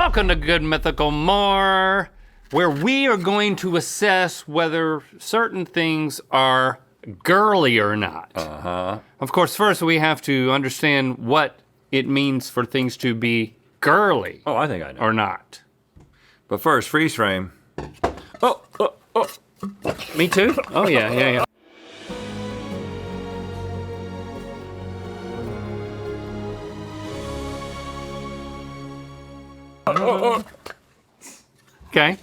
Welcome to Good Mythical More, where we are going to assess whether certain things are girly or not. Of course, first we have to understand what it means for things to be girly. Oh, I think I know. Or not. But first, freeze frame. Oh. Me too? Oh, yeah. Okay.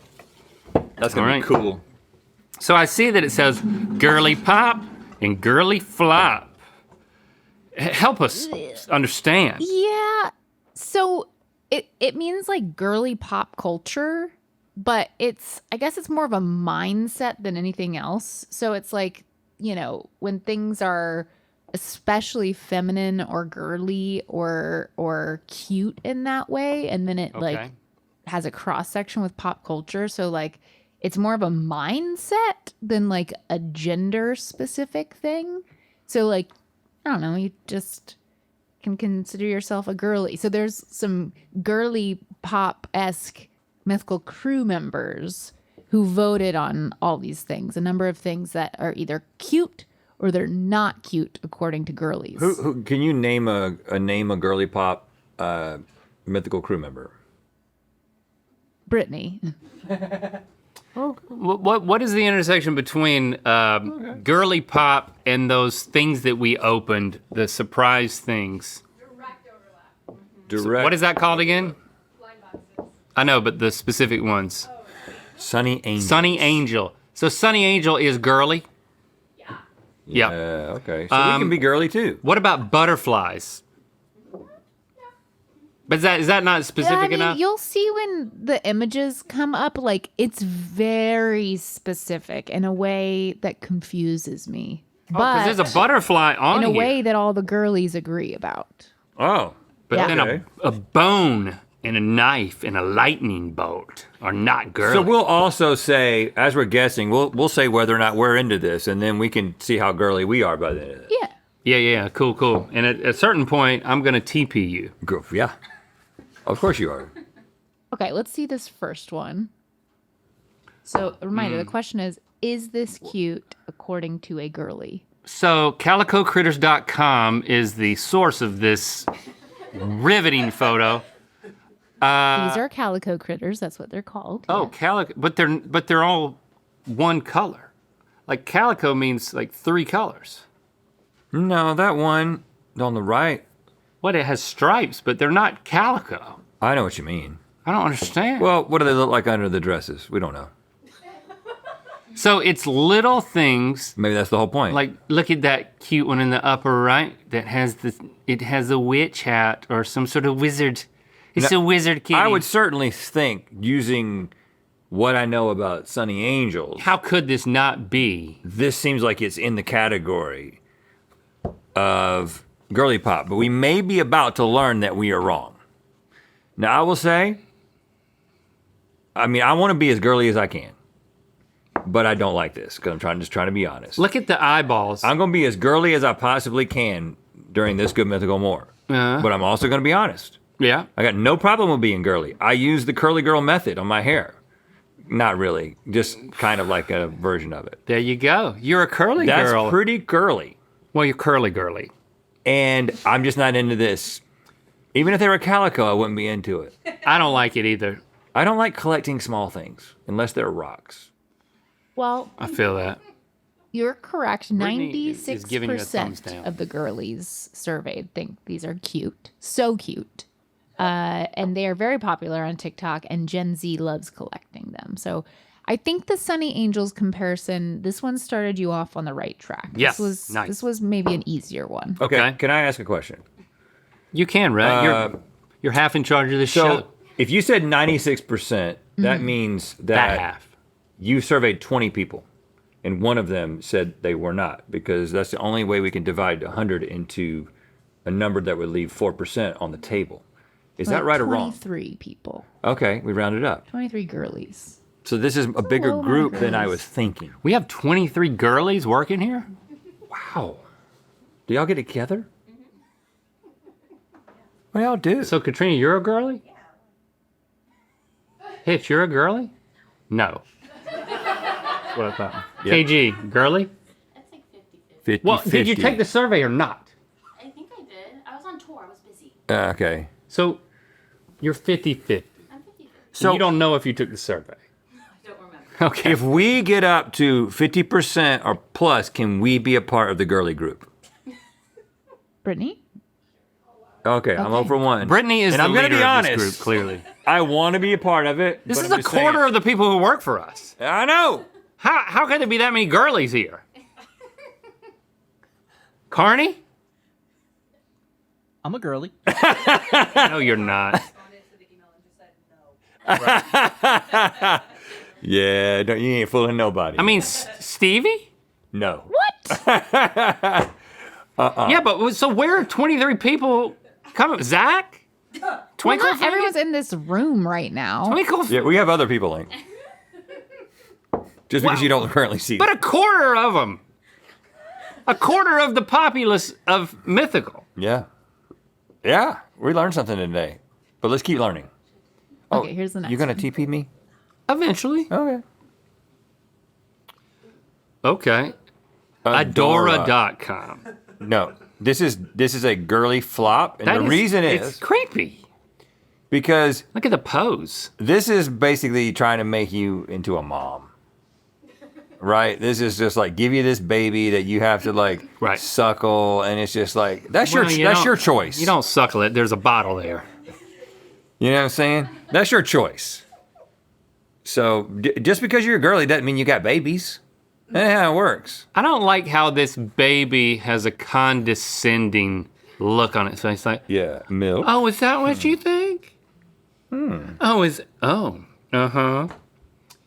That's gonna All be right. cool. So I see that it says girly pop and girly flop. Help us understand. Yeah. So it means like girly pop culture, but I guess it's more of a mindset than anything else. So it's like, when things are especially feminine or girly or cute in that way, and then it like has a cross section with pop culture. So like it's more of a mindset than like a gender specific thing. So like, I don't know, you just can consider yourself a girly. So there's some girly pop-esque Mythical crew members who voted on all these things. A number of things that are either cute or they're not cute according to girlies. Who can you name a girly pop Mythical crew member? Brittany. What is the intersection between girly pop and those things that we opened, the surprise things? Direct overlap. Direct. What is that called again? Blind boxes. I know, but the specific ones. Sunny Angel. Sunny Angel. So Sunny Angel is girly? Yeah. Yeah. Okay. So we can be girly too. What about butterflies? But is that not specific enough? You'll see when the images come up, like it's very specific in a way that confuses me. Because there's a butterfly on in a here. way that all the girlies agree about. Oh. But Yeah. then Okay. a bone and a knife and a lightning bolt are not girly. So we'll also say, as we're guessing, we'll say whether or not we're into this, and then we can see how girly we are by the end of it. Yeah. Yeah, cool. And at a certain point, I'm gonna TP you. Yeah. Of course you are. Okay, let's see this first one. So, a reminder, the question is this cute according to a girly? So calicocritters.com is the source of this riveting photo. These are calico critters, that's what they're called. Oh, calico, but they're all one color. Like calico means like three colors. No, that one on the right. What, it has stripes, but they're not calico. I know what you mean. I don't understand. Well, what do they look like under the dresses? We don't know. So it's little things. Maybe that's the whole point. Like, look at that cute one in the upper right that has it has a witch hat or some sort of wizard. It's a wizard kitty. I would certainly think, using what I know about Sunny Angels, How could this not be? this seems like it's in the category of girly pop, but we may be about to learn that we are wrong. Now, I will say, I want to be as girly as I can, but I don't like this because I'm just trying to be honest. Look at the eyeballs. I'm going to be as girly as I possibly can during this Good Mythical More, but I'm also going to be honest. Yeah. I got no problem with being girly. I use the curly girl method on my hair. Not really, just kind of like a version of it. There you go. You're a curly girl. That's pretty girly. Well, you're curly girly. And I'm just not into this. Even if they were calico, I wouldn't be into it. I don't like it either. I don't like collecting small things, unless they're rocks. Well, I feel that. you're correct. Brittany is giving you a thumbs 96% down. of the girlies surveyed think these are cute. So cute. And they are very popular on TikTok, and Gen Z loves collecting them. So I think the Sunny Angels comparison, this one started you off on the right track. Yes, This nice. was maybe an easier one. Okay. Can I ask a question? You can, right? You're half in charge of this So, show. if you said 96%, that means That half. you surveyed 20 people, and one of them said they were not, because that's the only way we can divide 100 into a number that would leave 4% on the table. Is that right or wrong? 23 people. Okay, we rounded up. 23 girlies. So this is a bigger low amount of group than I girlies. was thinking. We have 23 girlies working here? Wow. Do y'all get together? What do y'all do? So Katrina, you're a girly? Hitch, you're a girly? No. What I thought. Yep. KG, girly? That's like 50-50. 50, Well, did you take the survey or not? I think I did. I was on tour. I was busy. Okay. So you're 50-50. I'm 50-50. So you don't know if you took the survey. I don't remember. Okay. If we get up to 50% or plus, can we be a part of the girly group? Brittany? Okay, I'm Okay. 0 for 1. Brittany is and the I'm gonna leader be of honest. this group, clearly. I want to be a part of it. This but is I'm a just quarter saying. of the people who work for us. I know. How could there be that many girlies here? Carney? I'm a girly. No, you're not. Responded to the email and just said no. Yeah, you ain't fooling nobody. I mean, Stevie? no. What? Yeah, but so where are 23 people coming? Zach? Well, Twinkle? not everyone's in this room right now. Twinkle? Yeah, we have other people, Link. Just because Wow. you don't currently see But them. a quarter of them. A quarter of the populace of Mythical. Yeah. Yeah, we learned something today. But let's keep learning. Okay, here's the next You gonna one. TP me? Eventually. Okay. Okay. Adora.com. No, this is a girly flop, and That the reason it's is creepy. because Look at the pose. this is basically trying to make you into a mom. Right? This is just like give you this baby that you have to like Right. suckle, and it's just like that's Well, you that's don't- your choice. You don't suckle it. There's a bottle there. You know what I'm saying? That's your choice. So just because you're a girly doesn't mean you got babies. That's how it works. I don't like how this baby has a condescending look on its face. Like, Yeah, milk. oh, is that what you think? Oh, uh-huh.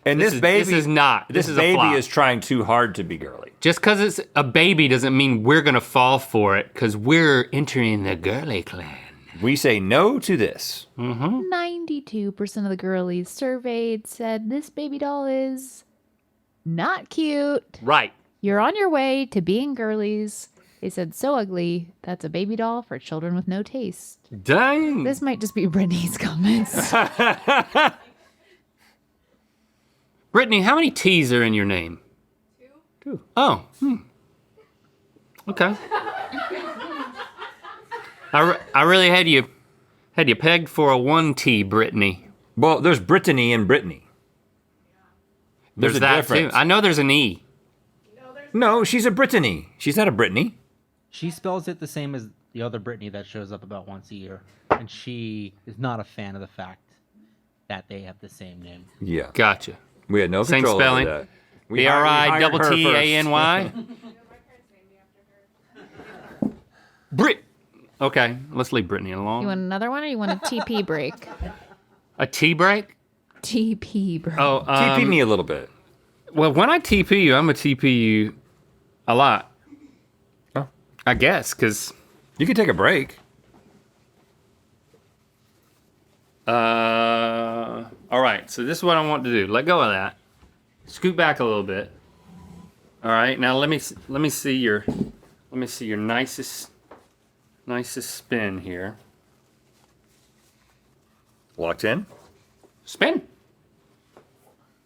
And this is- baby this is not. This This is a baby flop. is trying too hard to be girly. Just because it's a baby doesn't mean we're gonna fall for it, because we're entering the girly clan. We say no to this. 92% of the girlies surveyed said this baby doll is not cute. Right. You're on your way to being girlies. They said so ugly. That's a baby doll for children with no taste. Dang. This might just be Brittany's comments. Brittany, how many T's are in your name? Two. Oh. Okay. I really had you pegged for a 1T, Brittany. Well, there's Brittany and Brittany. There's a that difference. too. I know there's an E. No, she's a Brittany. She's not a Brittany. She spells it the same as the other Brittany that shows up about once a year. And she is not a fan of the fact that they have the same name. Yeah. Gotcha. We had no Same control spelling. over that. We hired her first. B-R-I-T-T-A-N-Y. Brit. Okay, let's leave Brittany alone. You want another one or you want a TP break? A tea break? TP break. Oh, TP me a little bit. well, when I TP you, I'm gonna TP you a lot. Oh. I guess, because You can take a break. all right, so this is what I want to do. Let go of that. Scoot back a little bit. All right, now let me see your nicest spin here. Locked in. Spin.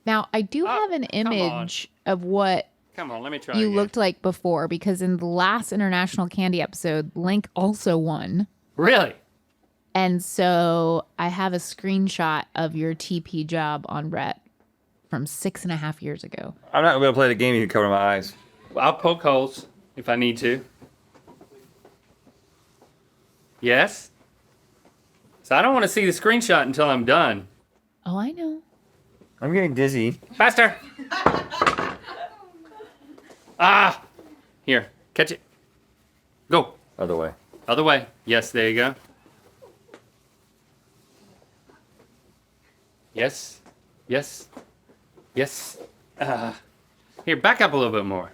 Now, I do have an come on. image of what Come on, let me try. you again. looked like before because in the last International Candy episode, Link also won. Really? And so I have a screenshot of your TP job on Rhett from 6.5 years ago. I'm not going to play the game. You can cover my eyes. I'll poke holes if I need to. Yes? So I don't want to see the screenshot until I'm done. Oh, I know. I'm getting dizzy. Faster! Ah! Here, catch it. Go. Other way. Other way. Yes, there you go. Yes. Yes. Yes. Here, back up a little bit more.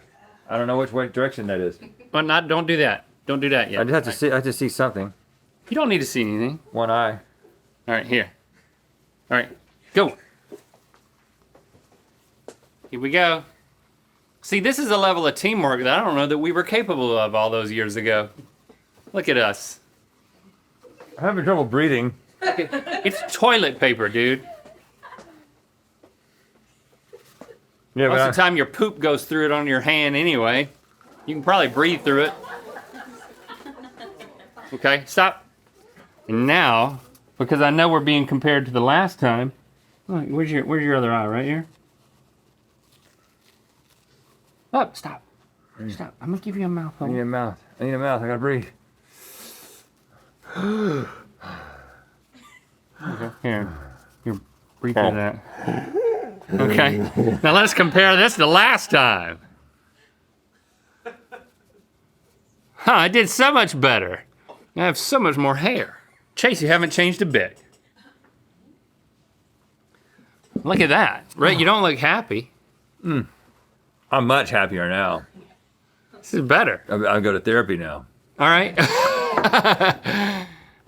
I don't know which way direction that is. But don't do that. Don't do that yet. I just have to see. I have to see something. You don't need to see anything. One eye. All right, here. All right, go. Here we go. See, this is a level of teamwork that I don't know that we were capable of all those years ago. Look at us. I'm having trouble breathing. It's toilet paper, dude. Yeah, Most but of the time your poop goes through it on your hand anyway. You can probably breathe through it. Okay, stop. And now, because I know we're being compared to the last time. Oh, where's your other eye? Right here? Oh, stop. Stop. I'm gonna give you a mouth I hole. need a mouth. I need a mouth. I gotta breathe. Okay, here. Here, breathe through that. Okay. Now let's compare this to last time. Huh, I did so much better. I have so much more hair. Chase, you haven't changed a bit. Look at that. Right, you don't look happy. I'm much happier now. This is better. I'll go to therapy now. All right.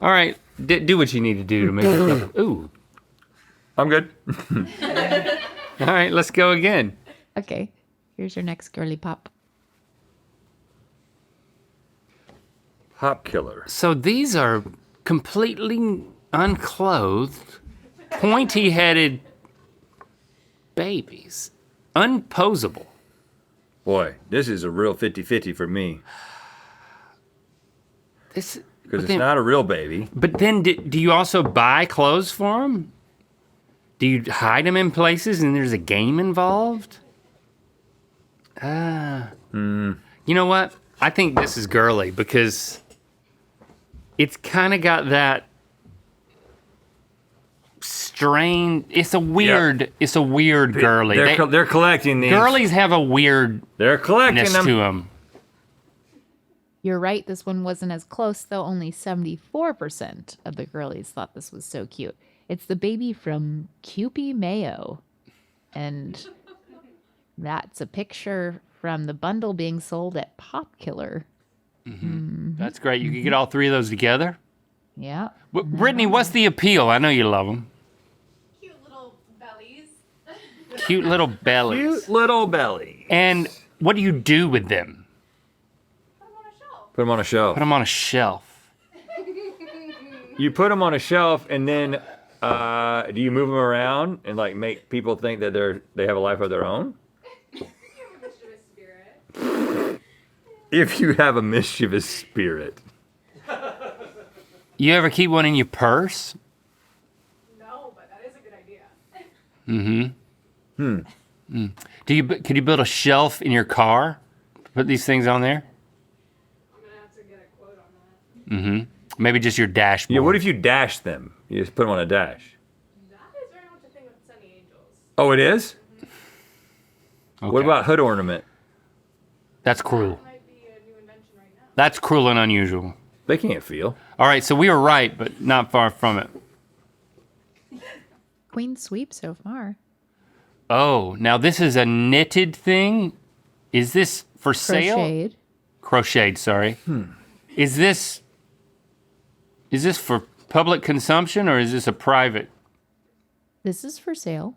All right. Do what you need to do to make it. Ooh. I'm good. All right, let's go again. Okay, here's your next girly pop. Pop killer. So these are completely unclothed, pointy-headed babies. Unposable. Boy, this is a real 50-50 for me. This Because it's not a real baby. But then do you also buy clothes for them? Do you hide them in places and there's a game involved? You know what? I think this is girly because it's kind of got that strain. It's a weird girly. They're collecting these. Girlies have a weirdness They're collecting to them. them. You're right, this one wasn't as close, though only 74% of the girlies thought this was so cute. It's the baby from Kewpie Mayo. And that's a picture from the bundle being sold at Pop Killer. That's great. You can get all three of those together. Yeah. Brittany, what's the appeal? I know you love them. Cute little bellies. Cute little bellies. Cute little belly. And what do you do with them? Put them on a shelf. Put them on a shelf. Put them on a shelf. You put them on a shelf, and then do you move them around and like make people think that they have a life of their own? You have a mischievous spirit. If you have a mischievous spirit. You ever keep one in your purse? No, but that is a good idea. Could you build a shelf in your car? Put these things on there? I'm gonna have to get a quote on that. Maybe just your dashboard. Yeah, what if you dash them? You just put them on a dash. That is very much a thing with Sunny Angels. Oh, it is? Okay. What about hood ornament? That's cruel. That might be a new invention right now. That's cruel and unusual. They can't feel. All right, so we were right, but not far from it. Queen sweep so far. Oh, now this is a knitted thing. Is this for sale? Crocheted. Crocheted, sorry. Is this for public consumption or is this a private? This is for sale.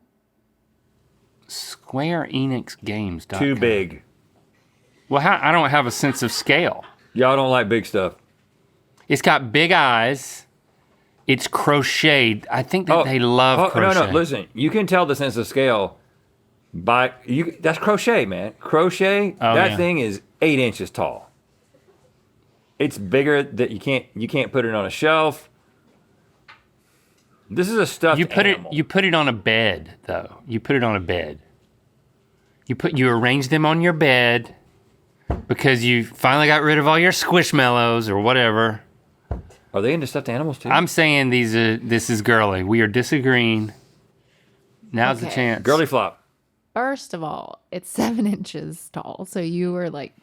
Square Enix Games. Too big. Well, I don't have a sense of scale. Y'all don't like big stuff. It's got big eyes. It's crocheted. I think that they love crochet. No, listen. You can tell the sense of scale by that's crochet, man. Crochet. Oh, that yeah. thing is 8 inches tall. It's bigger that you can't put it on a shelf. This is a stuffed animal. You put it on a bed though. You put it on a bed. You arrange them on your bed because you finally got rid of all your squishmallows or whatever. Are they into stuffed animals too? I'm saying this is girly. We are disagreeing. Now's the Okay. chance. Girly flop. First of all, it's 7 inches tall. So you were right.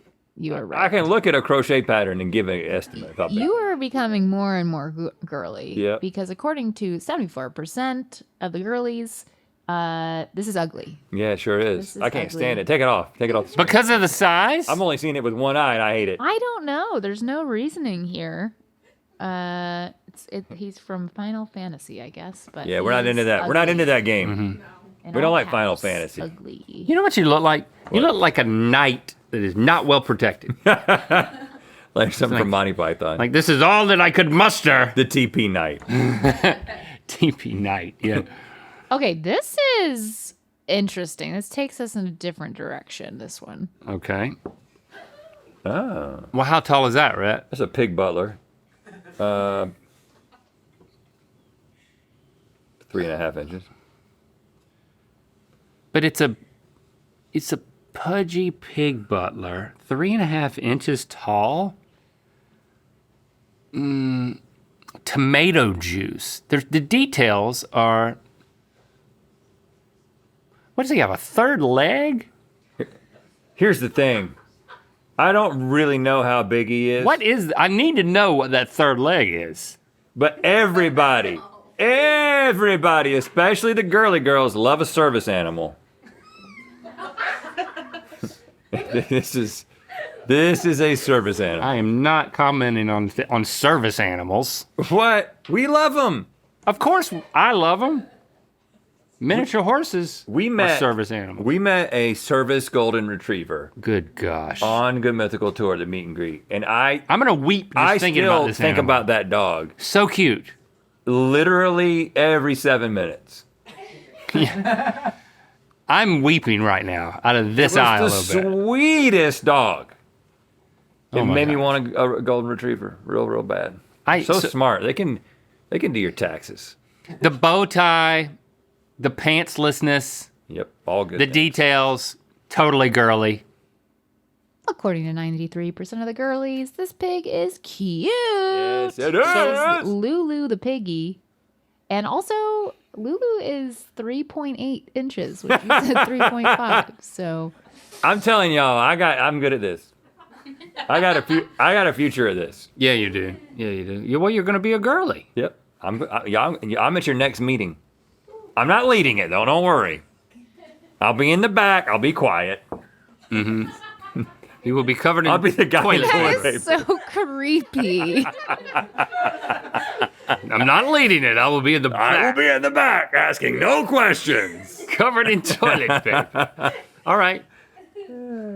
I can look at a crochet pattern and give an estimate. About You are becoming more and more girly. Yep. Because according to 74% of the girlies, this is ugly. Yeah, it sure is. This is I can't ugly. stand it. Take it off. Take it off. Because of the size? I'm only seeing it with one eye, and I hate it. I don't know. There's no reasoning here. He's from Final Fantasy, I guess. But Yeah, we're not he's into that. We're not ugly. into that game. In We don't all like Final caps, Fantasy. Ugly. You know what you look like? You look like a knight that is not well protected. Like something from Monty Python. Like, this is all that I could muster. the TP Knight. TP knight, yeah. Okay, this is interesting. This takes us in a different direction, this one. Okay. Oh. Well, how tall is that, Rhett? That's a pig butler. 3.5 inches. But it's a pudgy pig butler, 3.5 inches tall. Tomato juice. The details are. What does he have? A third leg? Here's the thing. I don't really know how big he is. What is? I need to know what that third leg is. But everybody, especially the girly girls, love a service animal. This is a service animal. I am not commenting on service animals. What? We love them. Of course, I love them. Miniature horses are service animals. We met a service golden retriever Good gosh. on Good Mythical Tour, the meet and greet, and I'm gonna weep just thinking about this think animal. about that dog So cute. literally every 7 minutes. I'm weeping right now out of this eye a It was the little bit. sweetest dog. It Oh my made me gosh. want a golden retriever real bad. So so- smart. They can do your taxes. The bow tie, the pantslessness, Yep, all good. the things. details, totally girly. According to 93% of the girlies, this pig is cute. Yes, it Says is. Lulu the piggy. And also, Lulu is 3.8 inches, which you said 3.5. So I'm telling y'all, I'm good at this. I got a future of this. Yeah, you do. Yeah, you do. Well, you're gonna be a girly. Yep. I'm at your next meeting. I'm not leading it though. Don't worry. I'll be in the back. I'll be quiet. You will be covered in I'll be the guy in toilet the paper. that is so creepy. I'm not leading it. I will be in the I will back, be in the back asking no questions. covered in toilet paper. All right.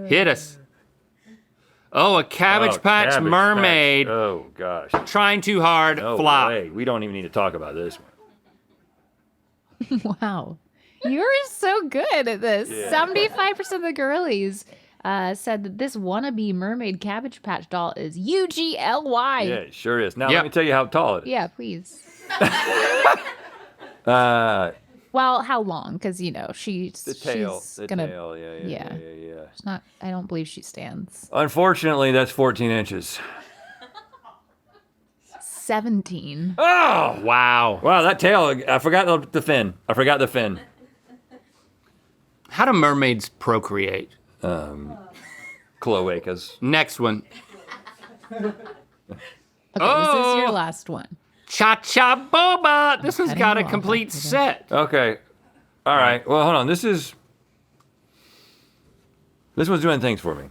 Hit us. Oh, a Cabbage Patch Cabbage mermaid. Patch. Oh gosh. Trying too hard. No flop. way. We don't even need to talk about this one. Wow. You're so good at this. Yeah. 75% of the girlies said that this wannabe mermaid Cabbage Patch doll is UGLY. Yeah, it sure is. Now Yep. let me tell you how tall it is. Yeah, please. Uh, Well, how long? Because she's the tail. she's The gonna. tail. Yeah. yeah. It's not. I don't believe she stands. Unfortunately, that's 14 inches. 17. Oh! Wow. Wow, that tail. I forgot the fin. How do mermaids procreate? Cloacas. Next one. Okay, this is Oh! your last one. Cha Cha Boba. This one's cutting got a you off complete after set. Okay. All right. Well, hold on. This one's doing things for me.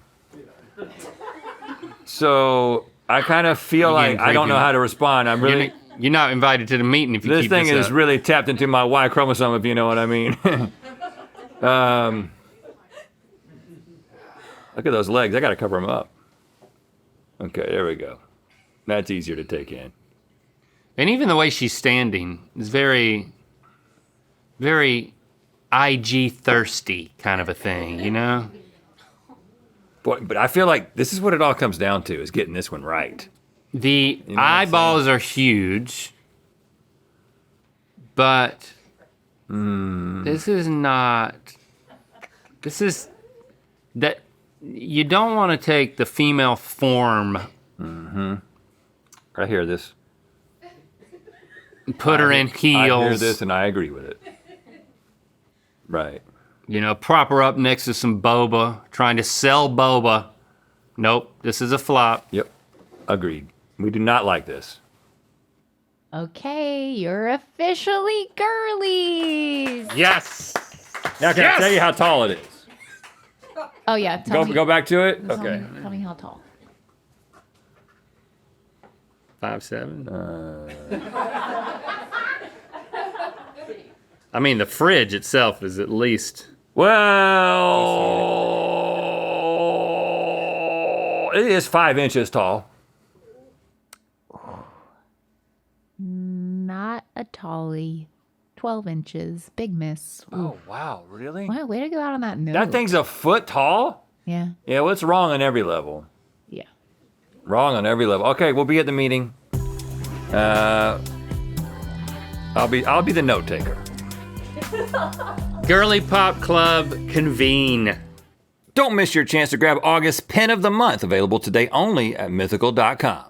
So I kind of feel You're like getting I don't know creepy. how to respond. I'm really. You're not invited to the meeting if you This keep thing this is up. really tapped into my Y chromosome, if you know what I mean. Look at those legs. I got to cover them up. Okay, there we go. That's easier to take in. And even the way she's standing is very, very IG thirsty kind of a thing, you know? But I feel like this is what it all comes down to, is getting this one right. The know what I'm eyeballs are huge, but this is not. This is that you don't want to take the female form, I hear this. and put her in I hear heels, this and I agree with it. Right. you know, prop her up next to some boba, trying to sell boba. Nope, this is a flop. Yep. Agreed. We do not like this. Okay, you're officially girlies. Yes. Now, can I Yes! tell you how tall it is? Oh yeah, tell me. Go back to it? Tell Okay. me, tell me how tall. 5'7". I mean, the fridge itself is at least. Well, it is 5 inches tall. Not a tallie. 12 inches. Big miss. Ooh. Oh, wow, really? Wow, way to go out on that note. That thing's a foot tall? Yeah. Yeah, well, it's wrong on every level. Yeah. Wrong on every level. Okay, we'll be at the meeting. I'll be the note taker. Girly Pop Club convene. Don't miss your chance to grab August's Pin of the Month, available today only at mythical.com.